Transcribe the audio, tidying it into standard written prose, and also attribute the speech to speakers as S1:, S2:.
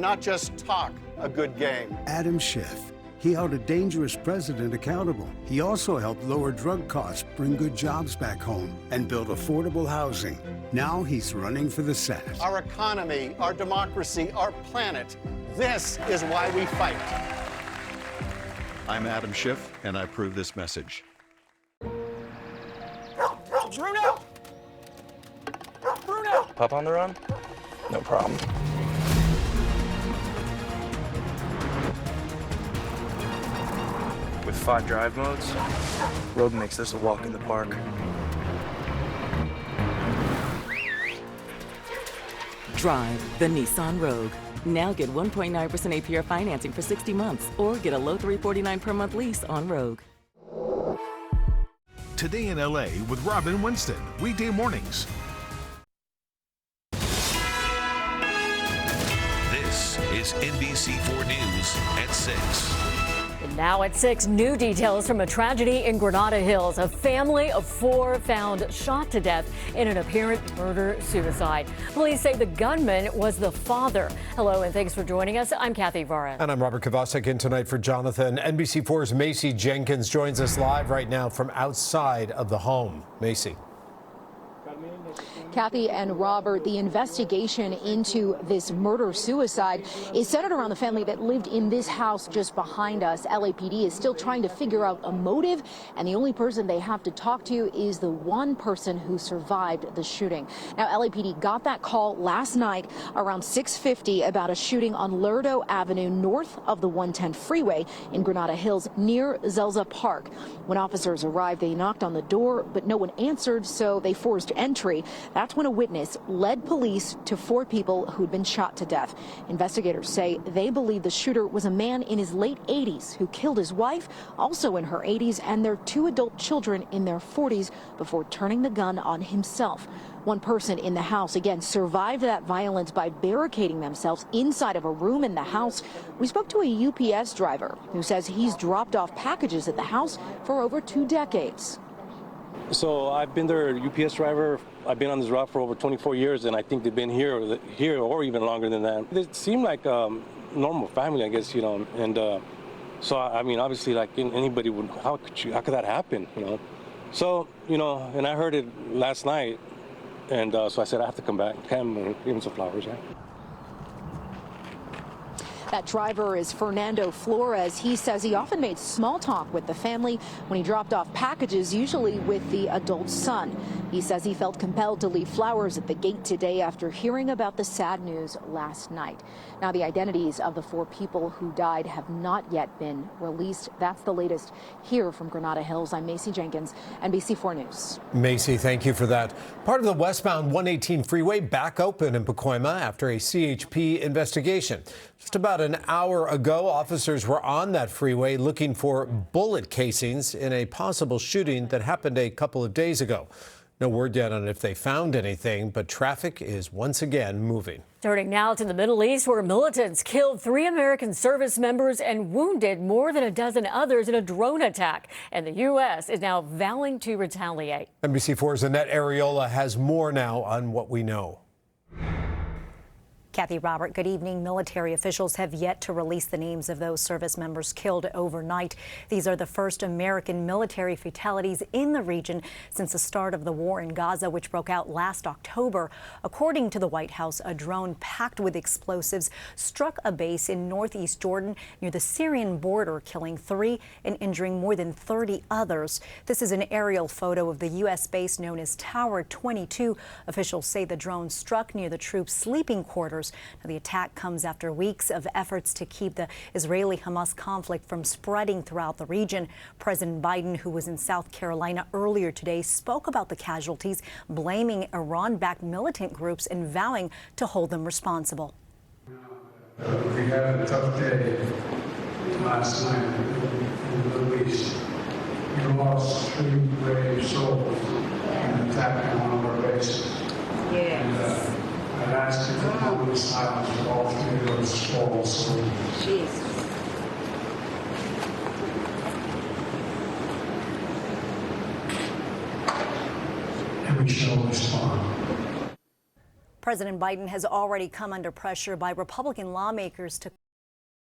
S1: not just talk a good game.
S2: Adam Schiff. He held a dangerous president accountable. He also helped lower drug costs, bring good jobs back home, and build affordable housing. Now he's running for the Senate.
S1: Our economy, our democracy, our planet. This is why we fight.
S3: I'm Adam Schiff, and I approve this message.
S4: Bruno! Bruno!
S5: Pup on the run? No problem. With 5 drive modes, road makes this a walk in the park.
S6: Drive the Nissan Rogue. Now get 1.9% APR financing for 60 months or get a low $349 per month lease on Rogue.
S7: Today in LA with Robin Winston, weekday mornings. This is NBC4 News at 6.
S8: And now at 6, new details from a tragedy in Granada Hills. A family of 4 found shot to death in an apparent murder-suicide. Police say the gunman was the father. Hello and thanks for joining us. I'm Kathy Vara.
S9: And I'm Robert Kovacek in tonight for Jonathan. NBC4's Macy Jenkins joins us live right now from outside of the home. Macy.
S10: Kathy and Robert, the investigation into this murder-suicide is centered around the family that lived in this house just behind us. LAPD is still trying to figure out a motive, and the only person they have to talk to is the one person who survived the shooting. Now, LAPD got that call last night around 6:50 about a shooting on Lerdo Avenue north of the 110 freeway in Granada Hills near Zelza Park. When officers arrived, they knocked on the door, but no one answered, so they forced entry. That's when a witness led police to 4 people who'd been shot to death. Investigators say they believe the shooter was a man in his late 80s who killed his wife, also in her 80s, and their 2 adult children in their 40s before turning the gun on himself. One person in the house, again, survived that violence by barricading themselves inside of a room in the house. We spoke to a UPS driver who says he's dropped off packages at the house for over 2 decades.
S5: So I've been their UPS driver. I've been on this route for over 24 years, and I think they've been here or even longer than that. They seem like a normal family, I guess, you know. And so, I mean, obviously, like anybody would, how could that happen, you know? So, you know, and I heard it last night, and so I said I have to come back, and give him some flowers, right?
S10: That driver is Fernando Flores. He says he often made small talk with the family when he dropped off packages, usually with the adult son. He says he felt compelled to leave flowers at the gate today after hearing about the sad news last night. Now, the identities of the 4 people who died have not yet been released. That's the latest here from Granada Hills. I'm Macy Jenkins, NBC4 News.
S9: Macy, thank you for that. Part of the westbound 118 freeway back open in Pacoima after a CHP investigation. Just about an hour ago, officers were on that freeway looking for bullet casings in a possible shooting that happened a couple of days ago. No word yet on if they found anything, but traffic is once again moving.
S8: Turning now to the Middle East, where militants killed 3 American service members and wounded more than a dozen others in a drone attack. And the U.S. is now vowing to retaliate.
S9: NBC4's Annette Ariola has more now on what we know.
S11: Kathy, Robert, good evening. Military officials have yet to release the names of those service members killed overnight. These are the first American military fatalities in the region since the start of the war in Gaza, which broke out last October. According to the White House, a drone packed with explosives struck a base in northeast Jordan near the Syrian border, killing 3 and injuring more than 30 others. This is an aerial photo of the U.S. base known as Tower 22. Officials say the drone struck near the troops' sleeping quarters. Now, the attack comes after weeks of efforts to keep the Israeli-Hamas conflict from spreading throughout the region. President Biden, who was in South Carolina earlier today, spoke about the casualties, blaming Iran-backed militant groups and vowing to hold them responsible.
S12: We had a tough day last night in the Middle East. We lost 3 brave souls in an attack on one of our bases.
S13: Yes.
S12: I'd ask you to come to silence for all 3 of those fallen souls.
S13: Jesus.
S12: And we shall respond.
S11: President Biden has already come under pressure by Republican lawmakers to